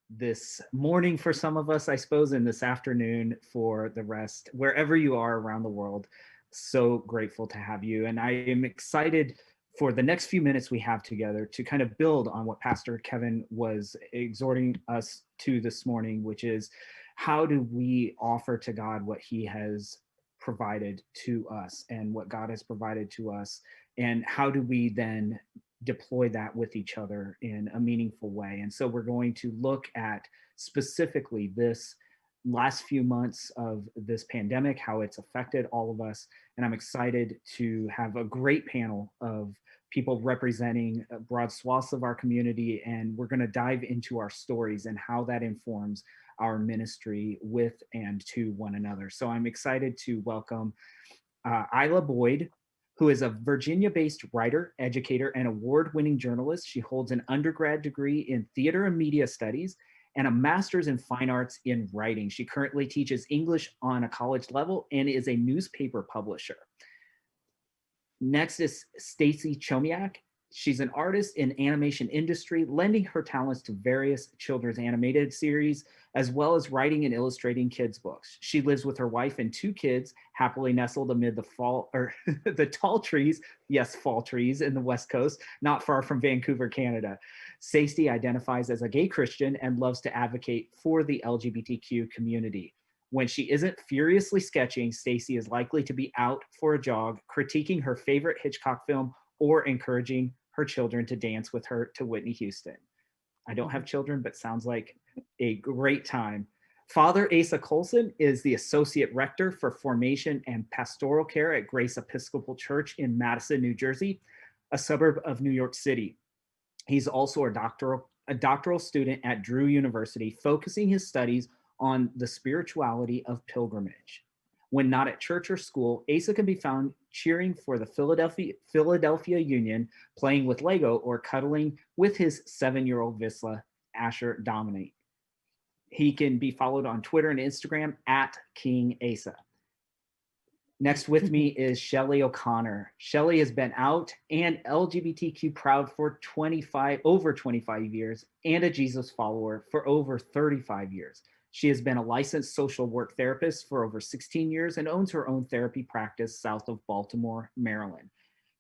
this morning for some of us, I suppose, and this afternoon for the rest, wherever you are around the world. So grateful to have you. And I am excited for the next few minutes we have together to kind of build on what Pastor Kevin was exhorting us to this morning, which is how do we offer to God what he has provided to us and what God has provided to us, and how do we then deploy that with each other in a meaningful way. And so we're going to look at specifically this last few months of this pandemic, how it's affected all of us. And I'm excited to have a great panel of people representing broad swaths of our community. And we're going to dive into our stories and how that informs our ministry with and to one another. So I'm excited to welcome Isla Boyd, who is a Virginia-based writer, educator, and award-winning journalist. She holds an undergrad degree in theater and media studies and a master's in fine arts in writing. She currently teaches English on a college level and is a newspaper publisher. Next is Stacy Chomiak. She's an artist in animation industry, lending her talents to various children's animated series, as well as writing and illustrating kids' books. She lives with her wife and two kids, happily nestled amid the fall or the tall trees, yes, fall trees in the West Coast, not far from Vancouver, Canada. Stacy identifies as a gay Christian and loves to advocate for the LGBTQ community. When she isn't furiously sketching, Stacy is likely to be out for a jog, critiquing her favorite Hitchcock film, or encouraging her children to dance with her to Whitney Houston. I don't have children, but sounds like a great time. Father Asa Colson is the Associate Rector for Formation and Pastoral Care at Grace Episcopal Church in Madison, New Jersey, a suburb of New York City. He's also a doctoral student at Drew University, focusing his studies on the spirituality of pilgrimage. When not at church or school, Asa can be found cheering for the Philadelphia Union, playing with Lego, or cuddling with his 7-year-old Visla, Asher Dominique. He can be followed on Twitter and Instagram at King Asa. Next with me is Shelly O'Connor. Shelly has been out and LGBTQ proud for over 25 years and a Jesus follower for over 35 years. She has been a licensed social work therapist for over 16 years and owns her own therapy practice south of Baltimore, Maryland.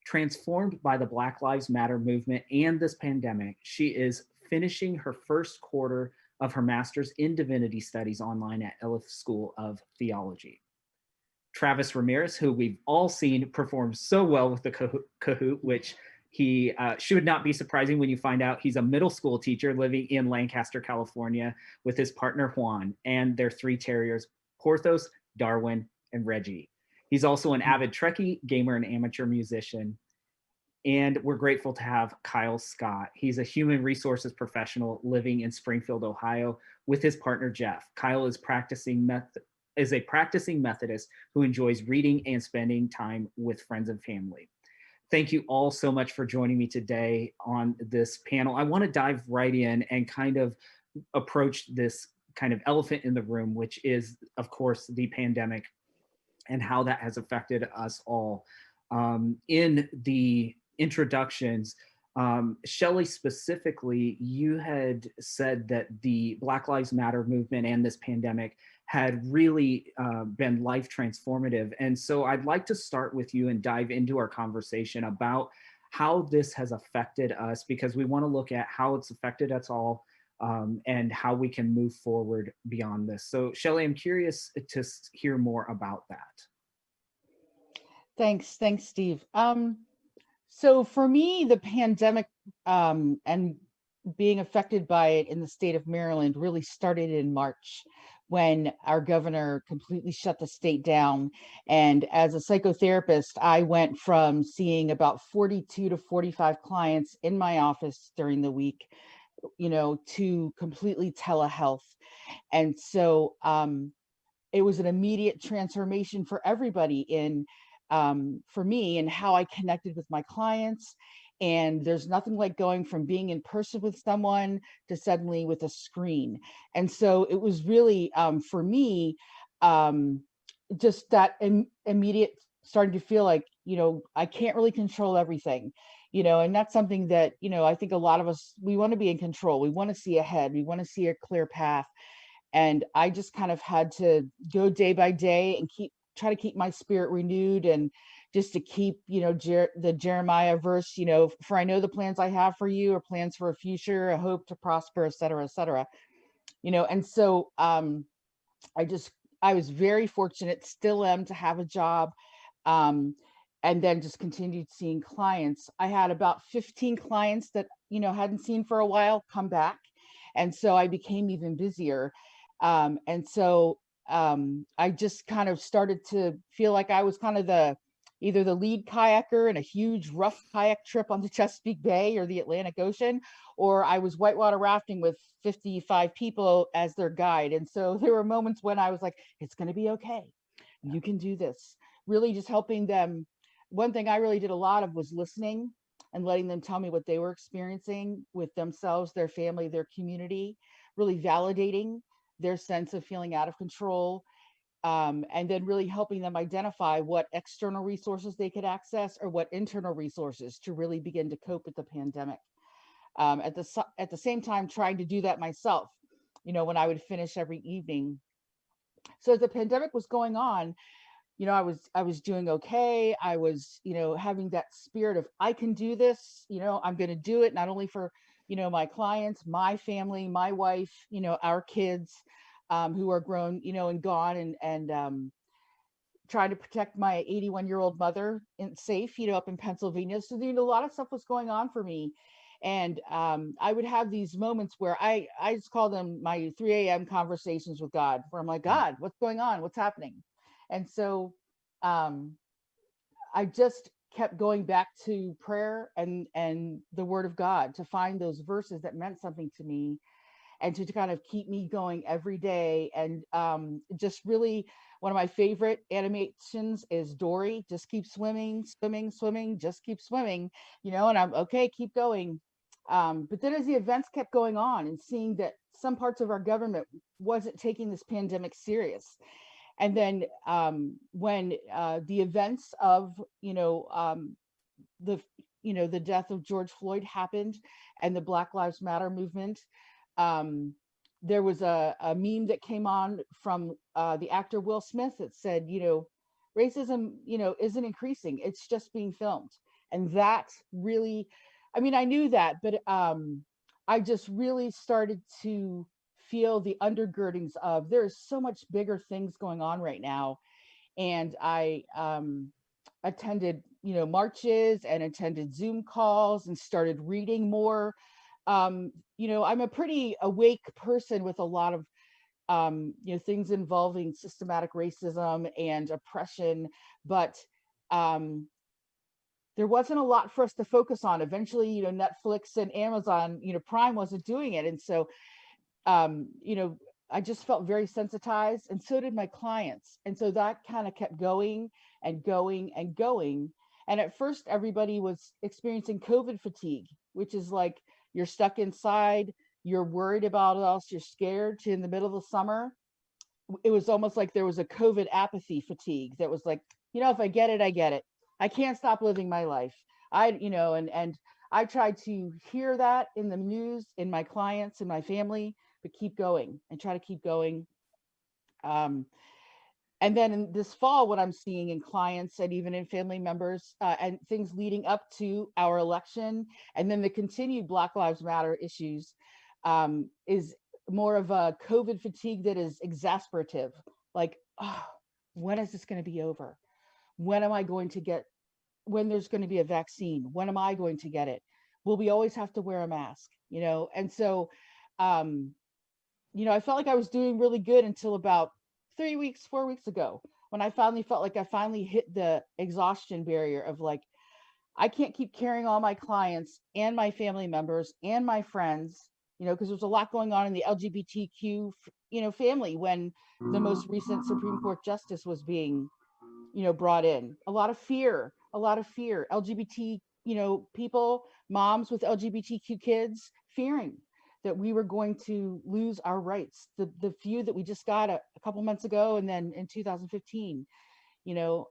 Transformed by the Black Lives Matter movement and this pandemic, she is finishing her first quarter of her master's in divinity studies online at Elif School of Theology. Travis Ramirez, who we've all seen perform so well with the Kahoot, which he should not be surprising when you find out he's a middle school teacher living in Lancaster, California, with his partner Juan and their 3 terriers, Porthos, Darwin, and Reggie. He's also an avid Trekkie, gamer, and amateur musician. And we're grateful to have Kyle Scott. He's a human resources professional living in Springfield, Ohio, with his partner Jeff. Kyle is a practicing Methodist who enjoys reading and spending time with friends and family. Thank you all so much for joining me today on this panel. I want to dive right in and kind of approach this kind of elephant in the room, which is, of course, the pandemic and how that has affected us all. In the introductions, Shelly, specifically, you had said that the Black Lives Matter movement and this pandemic had really been life transformative. And so I'd like to start with you and dive into our conversation about how this has affected us, because we want to look at how it's affected us all and how we can move forward beyond this. So Shelly, I'm curious to hear more about that. Thanks, Steve. So for me, the pandemic and being affected by it in the state of Maryland really started in March, when our governor completely shut the state down. And as a psychotherapist, I went from seeing about 42 to 45 clients in my office during the week, to completely telehealth. And so it was an immediate transformation for everybody for me, and how I connected with my clients. And there's nothing like going from being in person with someone to suddenly with a screen. And so it was really, for me, just that immediate starting to feel like, I can't really control everything. And that's something that, I think a lot of us, we want to be in control. We want to see ahead. We want to see a clear path. And I just kind of had to go day by day and try to keep my spirit renewed, and just to keep, the Jeremiah verse, for I know the plans I have for you are plans for a future, a hope to prosper, et cetera, et cetera. And so I just, I was very fortunate, still am, to have a job. Um, and then just continued seeing clients. I had about 15 clients that, hadn't seen for a while come back. And so I became even busier. And so I just kind of started to feel like I was kind of either the lead kayaker in a huge rough kayak trip on the Chesapeake Bay or the Atlantic Ocean, or I was whitewater rafting with 55 people as their guide. And so there were moments when I was like, it's going to be okay. You can do this. Really just helping them. One thing I really did a lot of was listening and letting them tell me what they were experiencing with themselves, their family, their community, really validating their sense of feeling out of control. And then really helping them identify what external resources they could access or what internal resources to really begin to cope with the pandemic. At the same time, trying to do that myself, when I would finish every evening. So as the pandemic was going on, I was doing okay. I was, having that spirit of, I can do this, I'm going to do it, not only for, my clients, my family, my wife, our kids, who are grown, and gone, and trying to protect my 81-year-old mother safe, up in Pennsylvania. So, a lot of stuff was going on for me. And I would have these moments where I just call them my 3 a.m. conversations with God, where I'm like, God, what's going on? What's happening? And so um, I just kept going back to prayer and the Word of God to find those verses that meant something to me, and to kind of keep me going every day. And just really, one of my favorite animations is Dory. Just keep swimming, swimming, swimming, just keep swimming, and I'm okay, keep going. But then as the events kept going on and seeing that some parts of our government wasn't taking this pandemic serious, and then when the events of, the the death of George Floyd happened, and the Black Lives Matter movement, um, there was a meme that came on from the actor Will Smith that said, racism, isn't increasing, it's just being filmed. And that really, I mean, I knew that, but I just really started to feel the undergirdings of, there's so much bigger things going on right now. And I attended, marches, and attended Zoom calls, and started reading more. I'm a pretty awake person with a lot of things involving systematic racism and oppression, but um, there wasn't a lot for us to focus on. Eventually, Netflix and Amazon, Prime wasn't doing it, and so um, you know, I just felt very sensitized, and so did my clients. And so that kind of kept going and going and going. And at first, everybody was experiencing COVID fatigue, which is like, you're stuck inside, you're worried about else, you're scared, in the middle of the summer. It was almost like there was a COVID apathy fatigue that was like, if I get it, I get it. I can't stop living my life. And I tried to hear that in the news, in my clients, in my family, but keep going and try to keep going. Um, and then in this fall, what I'm seeing in clients and even in family members, and things leading up to our election, and then the continued Black Lives Matter issues, is more of a COVID fatigue that is exasperative. Like, oh, when is this going to be over? When am I going to get, when there's going to be a vaccine? When am I going to get it? Will we always have to wear a mask? And so, um, I felt like I was doing really good until about 3 weeks, 4 weeks ago, when I finally felt like I finally hit the exhaustion barrier of like, I can't keep carrying all my clients and my family members and my friends, because there's a lot going on in the LGBTQ, family, when the most recent Supreme Court justice was being, brought in. A lot of fear. LGBT, people, moms with LGBTQ kids, fearing that we were going to lose our rights, the few that we just got a couple months ago, and then in 2015, you know.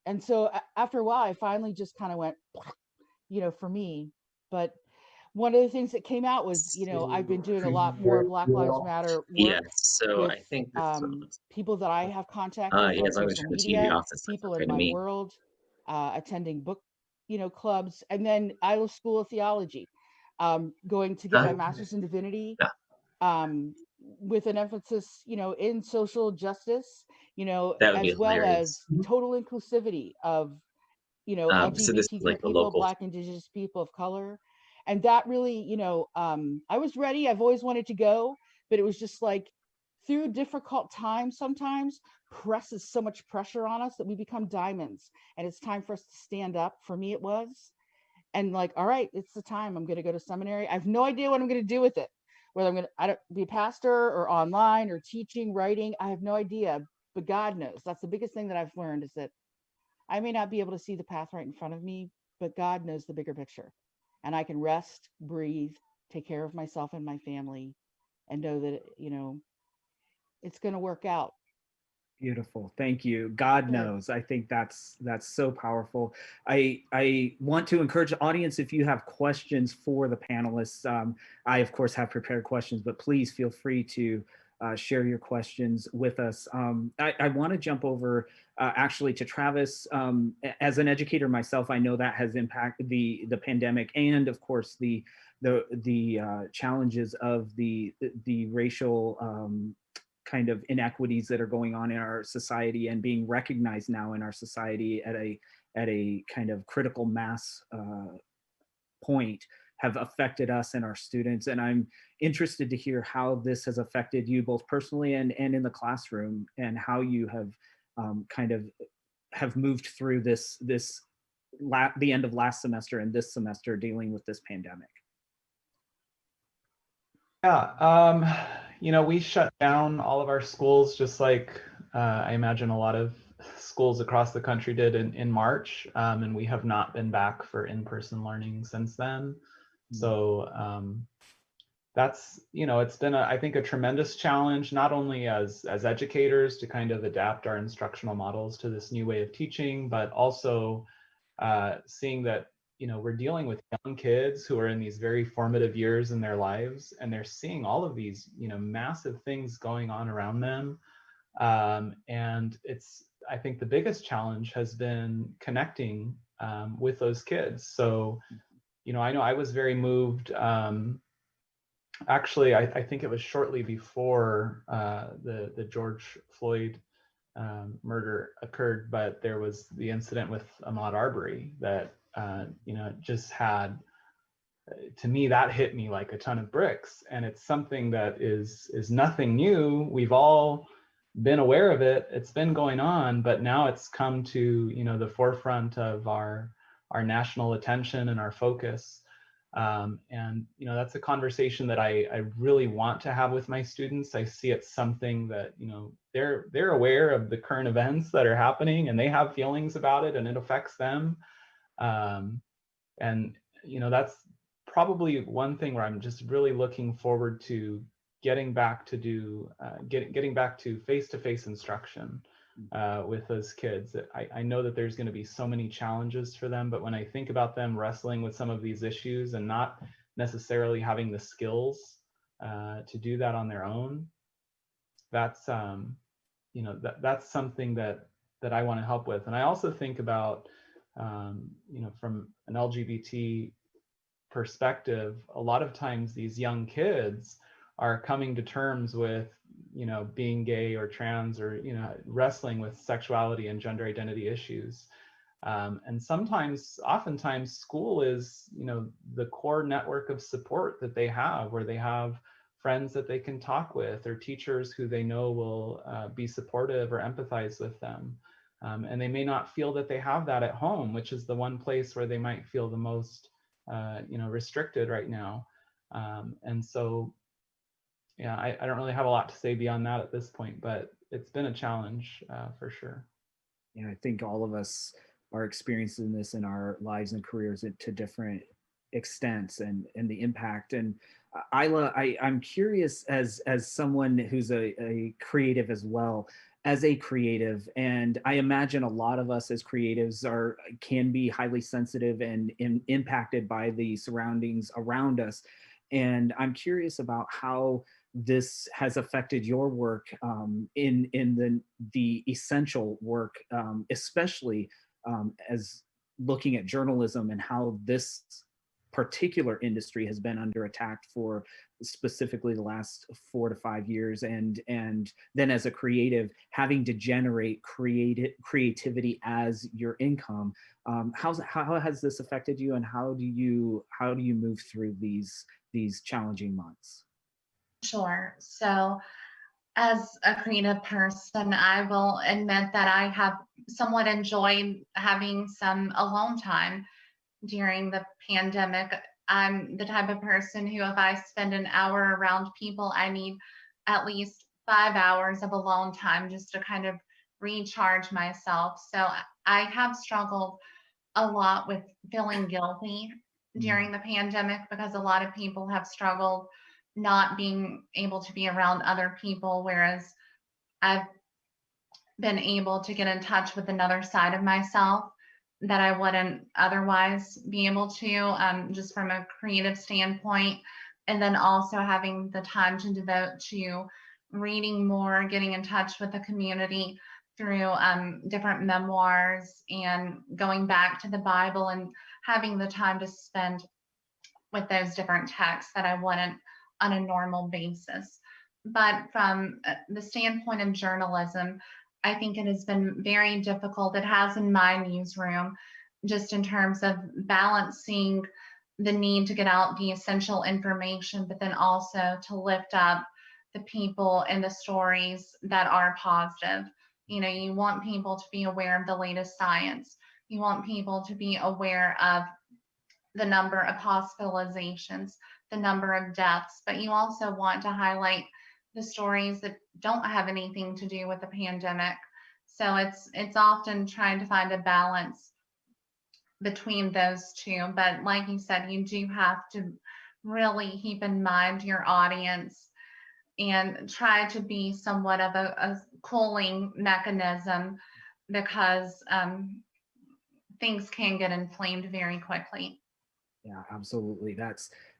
And so after a while, I finally just kind of went, for me. But one of the things that came out was, I've been doing a lot more Black Lives Matter Yes, work so with I think this people that I have contact with yeah, on as long as social you're trying to see your media, office, that's people in okay to my me. world, attending book, clubs, and then Iowa School of Theology, going to get my Uh, master's in divinity, yeah, um, with an emphasis, in social justice, that would be as well hilarious. as total inclusivity of, So this is LGBTQ like the people, local. Black, Indigenous people of color. And that really, I was ready. I've always wanted to go, but it was just like through difficult times sometimes presses so much pressure on us that we become diamonds. And it's time for us to stand up. For me, it was. And like, all right, it's the time. I'm going to go to seminary. I have no idea what I'm going to do with it. Whether I'm going to I don't, be a pastor or online or teaching, writing, I have no idea. But God knows. That's the biggest thing that I've learned is that I may not be able to see the path right in front of me, but God knows the bigger picture. And I can rest, breathe, take care of myself and my family, and know that, it's going to work out. Beautiful. Thank you. God Sure. knows. I think that's so powerful. I want to encourage the audience, if you have questions for the panelists, I of course have prepared questions, but please feel free to share your questions with us. I want to jump over actually to Travis. As an educator myself, I know that has impacted the pandemic, and of course the challenges of the racial kind of inequities that are going on in our society and being recognized now in our society at a kind of critical mass point have affected us and our students. And I'm interested to hear how this has affected you both personally and in the classroom, and how you have kind of have moved through the end of last semester and this semester dealing with this pandemic. Yeah, we shut down all of our schools just like I imagine a lot of schools across the country did in March, and we have not been back for in-person learning since then. So that's, it's been, I think, a tremendous challenge, not only as educators to kind of adapt our instructional models to this new way of teaching, but also seeing that we're dealing with young kids who are in these very formative years in their lives, and they're seeing all of these massive things going on around them, and I think the biggest challenge has been connecting with those kids. So I know I was very moved. Actually, I think it was shortly before the George Floyd murder occurred, but there was the incident with Ahmaud Arbery that just had, to me, that hit me like a ton of bricks. And it's something that is nothing new. We've all been aware of it. It's been going on, but now it's come to the forefront of our national attention and our focus. And that's a conversation that I really want to have with my students. I see it's something that they're aware of the current events that are happening, and they have feelings about it, and it affects them. And that's probably one thing where I'm just really looking forward to getting back to getting back to face-to-face instruction with those kids. I know that there's going to be so many challenges for them, but when I think about them wrestling with some of these issues and not necessarily having the skills to do that on their own, that's that's something that I want to help with. And I also think about from an LGBT perspective, a lot of times these young kids are coming to terms with being gay or trans, or wrestling with sexuality and gender identity issues, and oftentimes school is the core network of support that they have, where they have friends that they can talk with, or teachers who they know will be supportive or empathize with them, and they may not feel that they have that at home, which is the one place where they might feel the most restricted right now. And so, yeah, I don't really have a lot to say beyond that at this point, but it's been a challenge for sure. Yeah, I think all of us are experiencing this in our lives and careers to different extents, and the impact. And Isla, I'm curious, as someone who's a creative as well, as a creative, and I imagine a lot of us as creatives can be highly sensitive and impacted by the surroundings around us. And I'm curious about how this has affected your work, in the essential work, especially as looking at journalism and how this particular industry has been under attack for specifically the last 4 to 5 years, and then as a creative having to generate creativity as your income. How has this affected you, and how do you move through these challenging months? Sure. So, as a creative person, I will admit that I have somewhat enjoyed having some alone time during the pandemic. I'm the type of person who, if I spend an hour around people, I need at least 5 hours of alone time just to kind of recharge myself. So I have struggled a lot with feeling guilty during the pandemic because a lot of people have struggled not being able to be around other people, whereas I've been able to get in touch with another side of myself that I wouldn't otherwise be able to, just from a creative standpoint. And then also having the time to devote to reading more, getting in touch with the community through different memoirs and going back to the Bible and having the time to spend with those different texts that I wouldn't on a normal basis. But from the standpoint of journalism, I think it has been very difficult. It has in my newsroom, just in terms of balancing the need to get out the essential information, but then also to lift up the people and the stories that are positive. You know, you want people to be aware of the latest science. You want people to be aware of the number of hospitalizations, the number of deaths, but you also want to highlight the stories that don't have anything to do with the pandemic. So it's often trying to find a balance between those two. But like you said, you do have to really keep in mind your audience and try to be somewhat of a cooling mechanism, because things can get inflamed very quickly. Yeah, absolutely.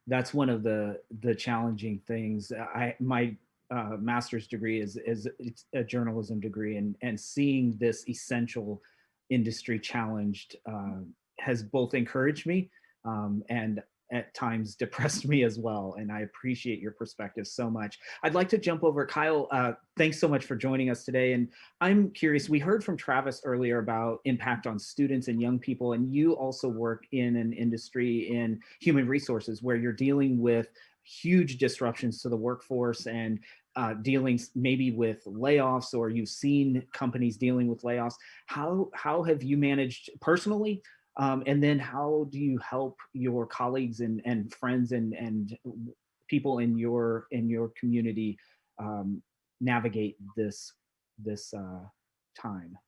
That's one of the challenging things. My master's degree is it's a journalism degree, and seeing this essential industry challenged has both encouraged me, and at times depressed me as well. And I appreciate your perspective so much. I'd like to jump over. Kyle, thanks so much for joining us today. And I'm curious, we heard from Travis earlier about impact on students and young people, and you also work in an industry in human resources where you're dealing with huge disruptions to the workforce, and dealing maybe with layoffs, or you've seen companies dealing with layoffs. How have you managed personally? And then how do you help your colleagues and friends and people in your community navigate this time?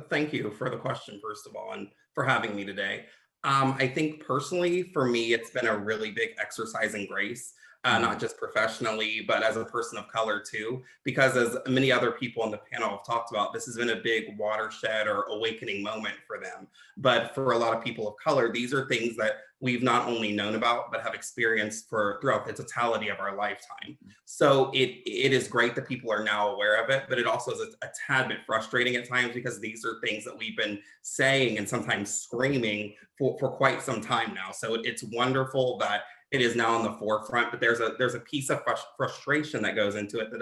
Thank you for the question, first of all, and for having me today. I think personally, for me, it's been a really big exercise in grace, not just professionally, but as a person of color too, because as many other people on the panel have talked about, this has been a big watershed or awakening moment for them. But for a lot of people of color, these are things that we've not only known about, but have experienced throughout the totality of our lifetime. So it is great that people are now aware of it, but it also is a tad bit frustrating at times, because these are things that we've been saying and sometimes screaming for quite some time now. So it's wonderful that it is now on the forefront, but there's a piece of frustration that goes into it that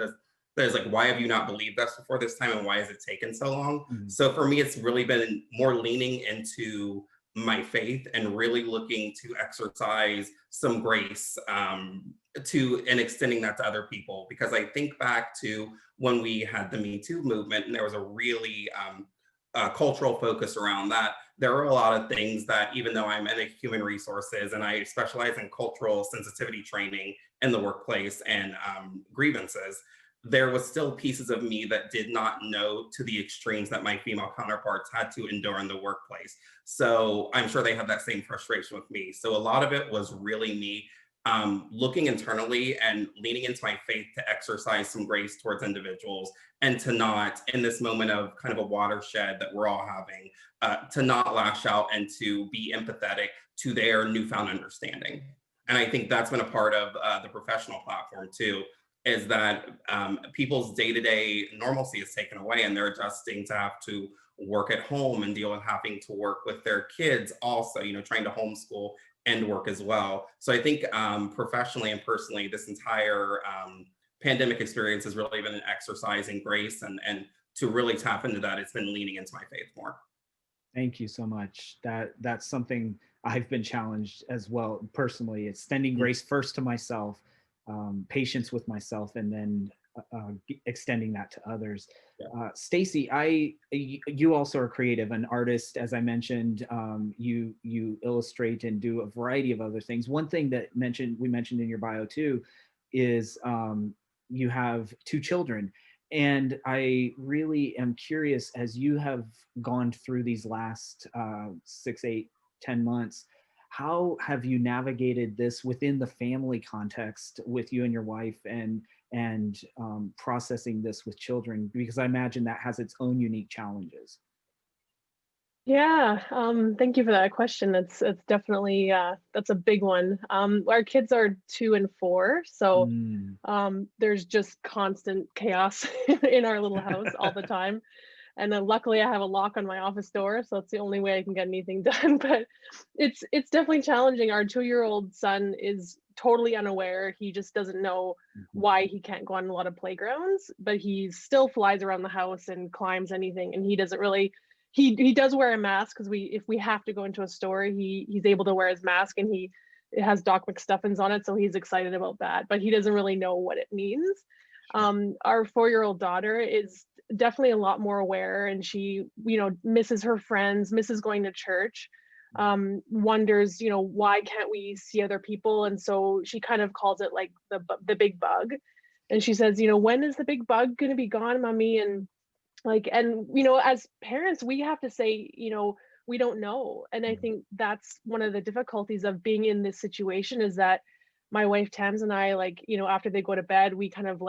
is like, why have you not believed us before this time, and why has it taken so long? So for me, it's really been more leaning into my faith and really looking to exercise some grace and extending that to other people. Because I think back to when we had the Me Too movement, and there was a really cultural focus around that. There are a lot of things that, even though I'm in human resources and I specialize in cultural sensitivity training in the workplace and grievances, there was still pieces of me that did not know to the extremes that my female counterparts had to endure in the workplace. So I'm sure they had that same frustration with me. So a lot of it was really me looking internally and leaning into my faith to exercise some grace towards individuals, and to not, in this moment of kind of a watershed that we're all having, to not lash out and to be empathetic to their newfound understanding. And I think that's been a part of the professional platform too, is that people's day-to-day normalcy is taken away, and they're adjusting to have to work at home and deal with having to work with their kids also, trying to homeschool and work as well. So I think professionally and personally, this entire pandemic experience has really been an exercise in grace, and to really tap into that, it's been leaning into my faith more. Thank you so much. That's something I've been challenged as well personally. Extending grace first to myself, patience with myself, and then extending that to others. Yeah. Stacy, you also are creative, an artist, as I mentioned. You illustrate and do a variety of other things. One thing that we mentioned in your bio too is you have 2 children. And I really am curious, as you have gone through these last 6, 8, 10 months, how have you navigated this within the family context with you and your wife, and processing this with children? Because I imagine that has its own unique challenges. Yeah, thank you for that question. It's definitely that's a big one. Our kids are 2 and 4, so there's just constant chaos in our little house all the time. And then luckily I have a lock on my office door, so it's the only way I can get anything done. But it's definitely challenging. Our 2-year-old son is totally unaware. He just doesn't know why he can't go on a lot of playgrounds, but he still flies around the house and climbs anything, and he doesn't really. He does wear a mask, because if we have to go into a store, he's able to wear his mask, and it has Doc McStuffins on it, so he's excited about that, but he doesn't really know what it means. Our 4-year-old daughter is definitely a lot more aware, and she misses her friends, misses going to church, wonders why can't we see other people, and so she kind of calls it like the big bug, and she says, when is the big bug going to be gone, mommy? And as parents, we have to say, we don't know. And I think that's one of the difficulties of being in this situation, is that my wife Tams and I, after they go to bed, we kind of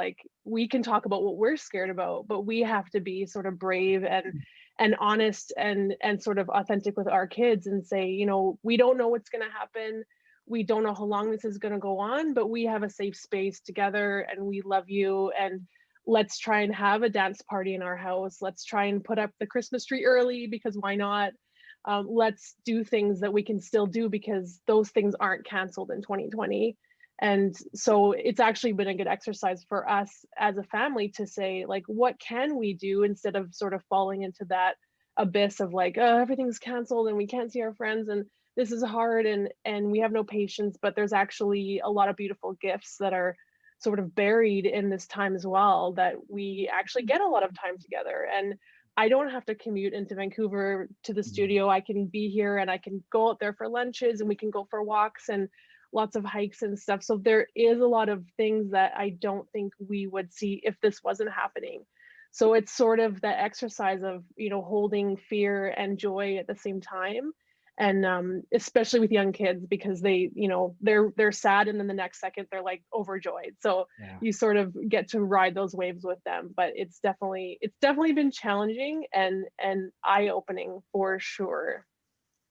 we can talk about what we're scared about, but we have to be sort of brave and honest and sort of authentic with our kids and say, we don't know what's going to happen. We don't know how long this is going to go on, but we have a safe space together, and we love you, and let's try and have a dance party in our house. Let's try and put up the Christmas tree early, because why not? Let's do things that we can still do, because those things aren't canceled in 2020. And so it's actually been a good exercise for us as a family to say, what can we do, instead of sort of falling into that abyss of oh, everything's canceled and we can't see our friends and this is hard and we have no patience. But there's actually a lot of beautiful gifts that are sort of buried in this time as well, that we actually get a lot of time together. And I don't have to commute into Vancouver to the studio. I can be here, and I can go out there for lunches, and we can go for walks and lots of hikes and stuff. So there is a lot of things that I don't think we would see if this wasn't happening. So it's sort of the exercise of, holding fear and joy at the same time. And especially with young kids, because they, they're sad, and then the next second they're overjoyed. So you sort of get to ride those waves with them. But it's definitely been challenging and eye-opening for sure.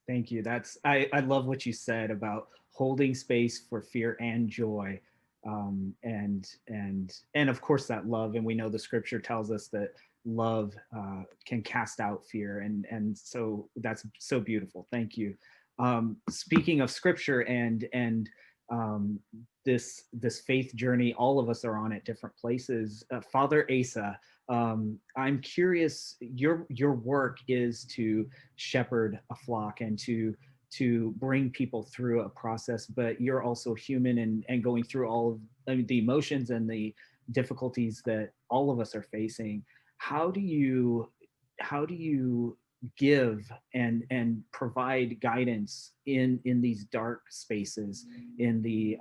Thank you. I love what you said about holding space for fear and joy, and of course that love. And we know the scripture tells us that love can cast out fear, and so that's so beautiful. Thank you. Speaking of scripture and this faith journey all of us are on at different places, Father Asa, I'm curious, your work is to shepherd a flock and to bring people through a process, but you're also human and going through all of the emotions and the difficulties that all of us are facing. How do you give and provide guidance in these dark spaces, in the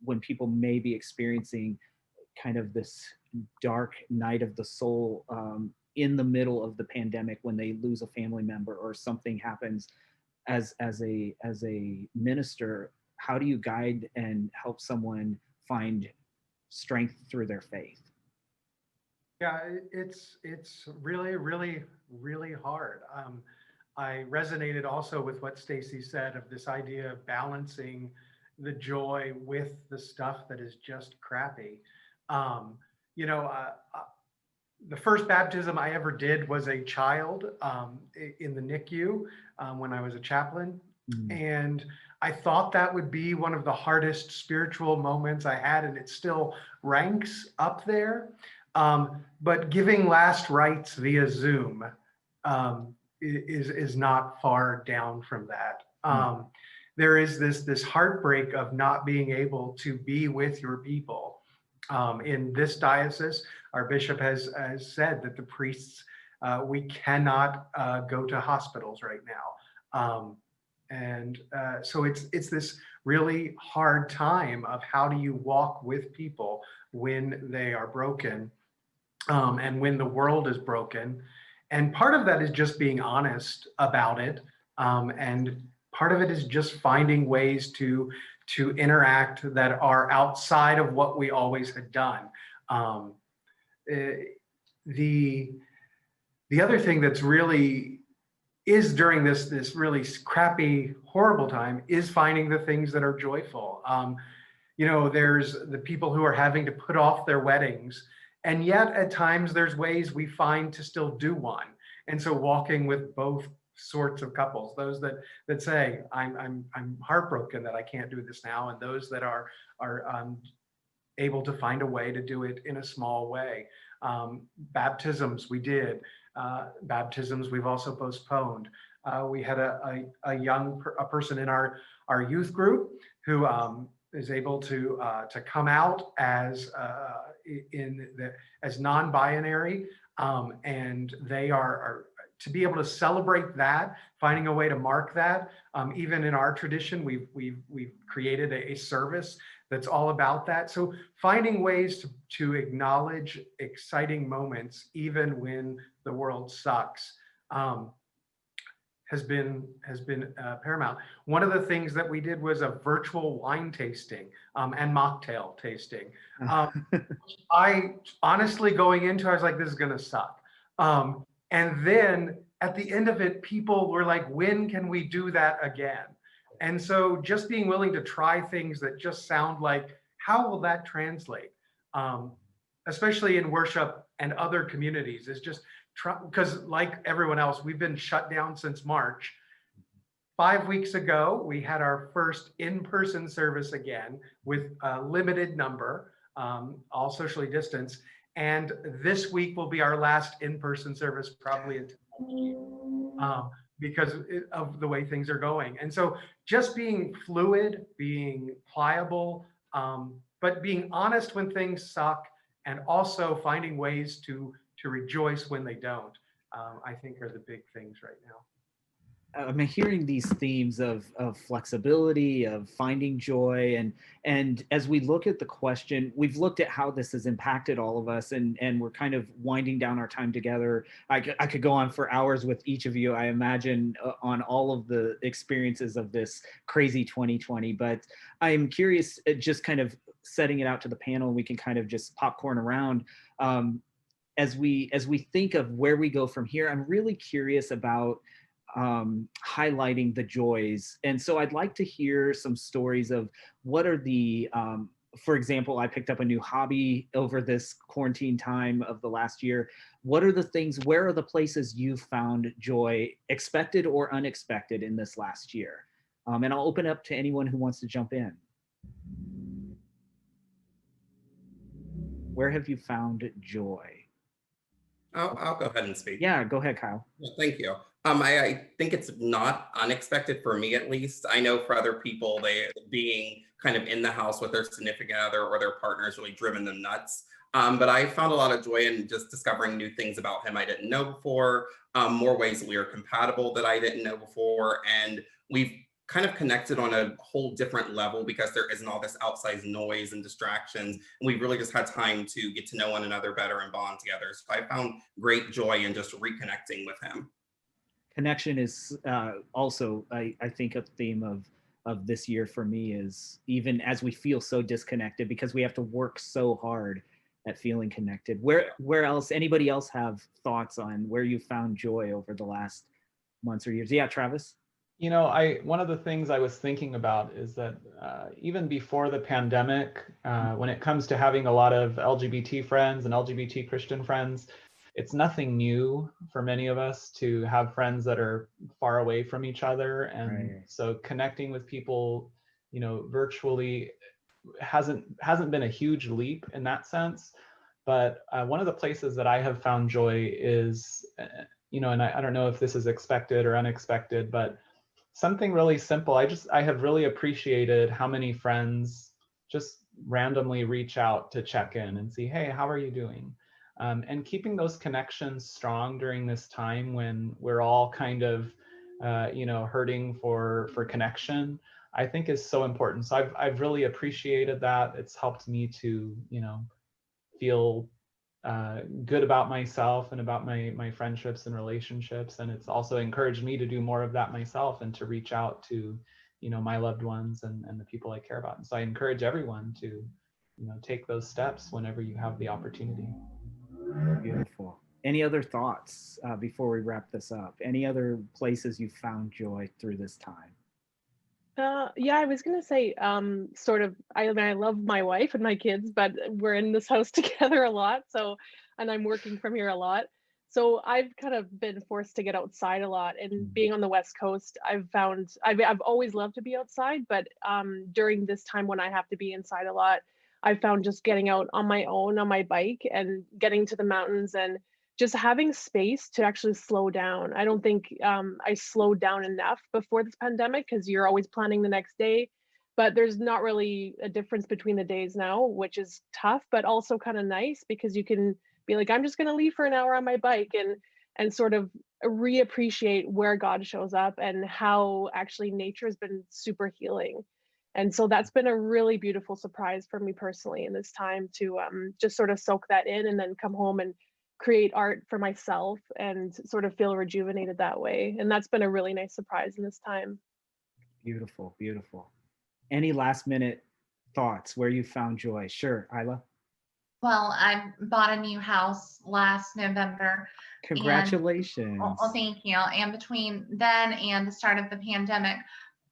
when people may be experiencing kind of this dark night of the soul, in the middle of the pandemic, when they lose a family member or something happens? As a minister, how do you guide and help someone find strength through their faith? Yeah, it's really, really, really hard. I resonated also with what Stacy said of this idea of balancing the joy with the stuff that is just crappy. You know, the first baptism I ever did was a child in the NICU when I was a chaplain. And I thought that would be one of the hardest spiritual moments I had, and it still ranks up there. But giving last rites via Zoom is not far down from that. There is this heartbreak of not being able to be with your people. In this diocese, our bishop has said that the priests, we cannot go to hospitals right now. So it's this really hard time of how do you walk with people when they are broken, and when the world is broken. And part of that is just being honest about it. And part of it is just finding ways to interact that are outside of what we always had done. The other thing that's really is during this really crappy, horrible time is finding the things that are joyful. You know, there's the people who are having to put off their weddings, and yet at times there's ways we find to still do one. And so walking with both sorts of couples, those that say, I'm heartbroken that I can't do this now, and those that are able to find a way to do it in a small way. Baptisms we did. Baptisms we've also postponed. We had a young person in our youth group who is able to come out as as non-binary, and they are to be able to celebrate that, finding a way to mark that. Even in our tradition, we've created a service that's all about that. So finding ways to acknowledge exciting moments, even when the world sucks, has been paramount. One of the things that we did was a virtual wine tasting and mocktail tasting. I honestly, going into, I was like, this is gonna suck. And then at the end of it, people were like, when can we do that again? And so just being willing to try things that just sound like, how will that translate? Especially in worship and other communities, is just try, because like everyone else, we've been shut down since March. 5 weeks ago, we had our first in-person service again with a limited number, all socially distanced. And this week will be our last in-person service, probably until because of the way things are going. And so just being fluid, being pliable, but being honest when things suck, and also finding ways to rejoice when they don't, I think are the big things right now. I'm hearing these themes of flexibility, of finding joy, and as we look at the question, we've looked at how this has impacted all of us, and we're kind of winding down our time together. I could go on for hours with each of you, I imagine, on all of the experiences of this crazy 2020. But I'm curious, just kind of setting it out to the panel, we can kind of just popcorn around. As we think of where we go from here, I'm really curious about highlighting the joys. And so I'd like to hear some stories of what are the, for example, I picked up a new hobby over this quarantine time of the last year. What are the things, where are the places you found joy, expected or unexpected, in this last year? And I'll open up to anyone who wants to jump in. Where have you found joy? I'll go ahead and speak. Yeah, go ahead, Kyle. Yeah, thank you. I think it's not unexpected, for me at least. I know for other people, they being kind of in the house with their significant other or their partner has really driven them nuts. But I found a lot of joy in just discovering new things about him I didn't know before, more ways that we are compatible that I didn't know before. And we've kind of connected on a whole different level because there isn't all this outside noise and distractions. And we really just had time to get to know one another better and bond together. So I found great joy in just reconnecting with him. Connection is also, I think, a theme of this year for me is, even as we feel so disconnected because we have to work so hard at feeling connected. Where else, anybody else have thoughts on where you found joy over the last months or years? Yeah, Travis? You know, one of the things I was thinking about is that even before the pandemic, when it comes to having a lot of LGBT friends and LGBT Christian friends, it's nothing new for many of us to have friends that are far away from each other. And so connecting with people, you know, virtually hasn't been a huge leap in that sense. But one of the places that I have found joy is, you know, and I don't know if this is expected or unexpected, but something really simple. I have really appreciated how many friends just randomly reach out to check in and see, hey, how are you doing? And keeping those connections strong during this time when we're all kind of, you know, hurting for connection, I think is so important. So I've really appreciated that. It's helped me to, you know, feel good about myself and about my friendships and relationships. And it's also encouraged me to do more of that myself and to reach out to, you know, my loved ones and the people I care about. And so I encourage everyone to, you know, take those steps whenever you have the opportunity. Beautiful. Any other thoughts before we wrap this up? Any other places you found joy through this time? Yeah, I was gonna say, sort of, I mean, I love my wife and my kids, but we're in this house together a lot. So, and I'm working from here a lot. So I've kind of been forced to get outside a lot. And being on the West Coast, I've always loved to be outside, but during this time when I have to be inside a lot, I found just getting out on my own on my bike and getting to the mountains and just having space to actually slow down. I don't think I slowed down enough before this pandemic because you're always planning the next day, but there's not really a difference between the days now, which is tough, but also kind of nice because you can be like, I'm just going to leave for an hour on my bike and sort of reappreciate where God shows up and how actually nature has been super healing. And so that's been a really beautiful surprise for me personally in this time to just sort of soak that in and then come home and create art for myself and sort of feel rejuvenated that way. And that's been a really nice surprise in this time. Beautiful, beautiful. Any last minute thoughts where you found joy? Sure, Isla. Well, I bought a new house last November. Congratulations. Well, thank you. And between then and the start of the pandemic,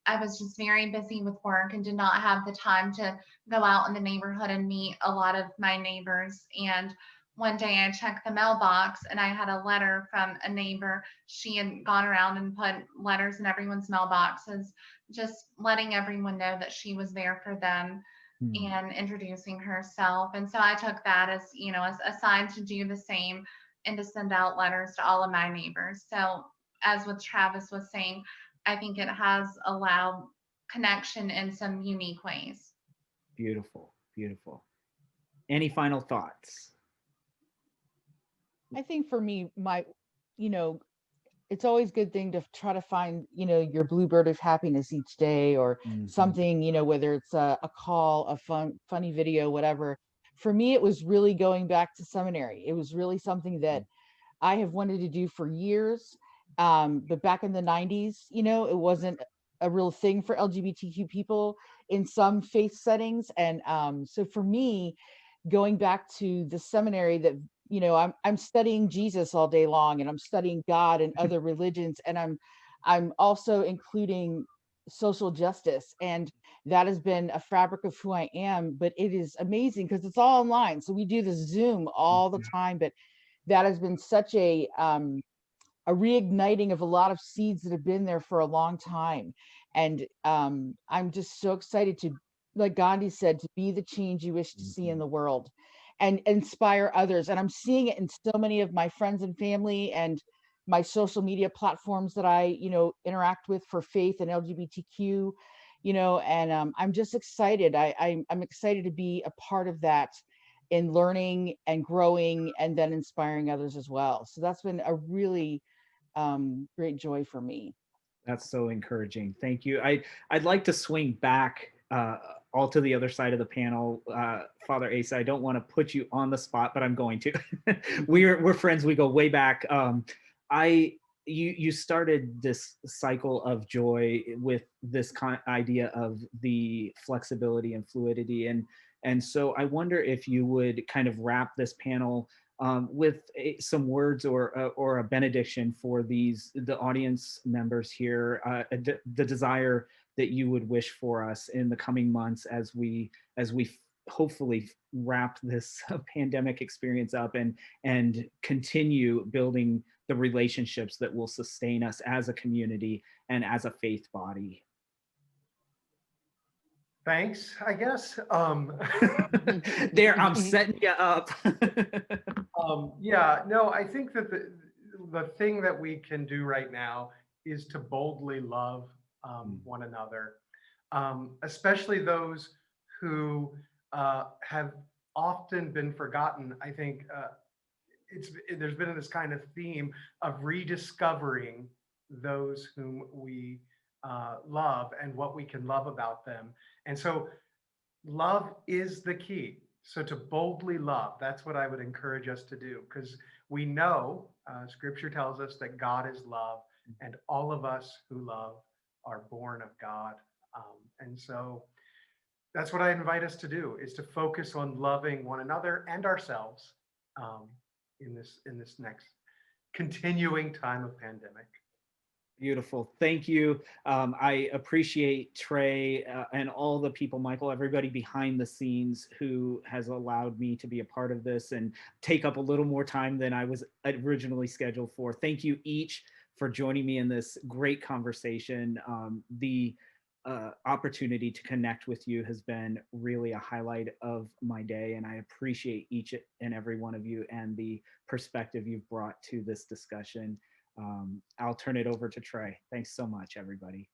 I was just very busy with work and did not have the time to go out in the neighborhood and meet a lot of my neighbors. And one day I checked the mailbox and I had a letter from a neighbor. She had gone around and put letters in everyone's mailboxes, just letting everyone know that she was there for them and introducing herself. And so I took that as, you know, as a sign to do the same and to send out letters to all of my neighbors. So as what Travis was saying, I think it has allowed connection in some unique ways. Beautiful, beautiful. Any final thoughts? I think for me, you know, it's always a good thing to try to find, you know, your bluebird of happiness each day or something, you know, whether it's a call, a funny video, whatever. For me, it was really going back to seminary. It was really something that I have wanted to do for years. But back in the 90s, you know, it wasn't a real thing for LGBTQ people in some faith settings. And so for me, going back to the seminary that, you know, I'm studying Jesus all day long and I'm studying God and other religions, and I'm also including social justice, and that has been a fabric of who I am. But it is amazing because it's all online, so we do the Zoom all the time, but that has been such a reigniting of a lot of seeds that have been there for a long time. And I'm just so excited to, like Gandhi said, to be the change you wish to see in the world and inspire others. And I'm seeing it in so many of my friends and family and my social media platforms that I, you know, interact with for faith and LGBTQ, you know, and I'm just excited. I'm excited to be a part of that in learning and growing and then inspiring others as well. So that's been a really great joy for me. That's so encouraging. Thank you. I'd like to swing back all to the other side of the panel. Father Asa, I don't want to put you on the spot, but I'm going to. We're friends. We go way back. you started this cycle of joy with this idea of the flexibility and fluidity, and so I wonder if you would kind of wrap this panel with some words or a benediction for the audience members here, the desire that you would wish for us in the coming months as we hopefully wrap this pandemic experience up and continue building the relationships that will sustain us as a community and as a faith body. Thanks, I guess. There, I'm setting you up. Yeah, no, I think that the thing that we can do right now is to boldly love one another, especially those who have often been forgotten. I think there's been this kind of theme of rediscovering those whom we love and what we can love about them. And so love is the key. So to boldly love, that's what I would encourage us to do, because we know scripture tells us that God is love, and all of us who love are born of God. And so that's what I invite us to do, is to focus on loving one another and ourselves in this next continuing time of pandemic. Beautiful. Thank you. I appreciate Trey and all the people, Michael, everybody behind the scenes who has allowed me to be a part of this and take up a little more time than I was originally scheduled for. Thank you each for joining me in this great conversation. The opportunity to connect with you has been really a highlight of my day, and I appreciate each and every one of you and the perspective you've brought to this discussion. I'll turn it over to Trey. Thanks so much, everybody.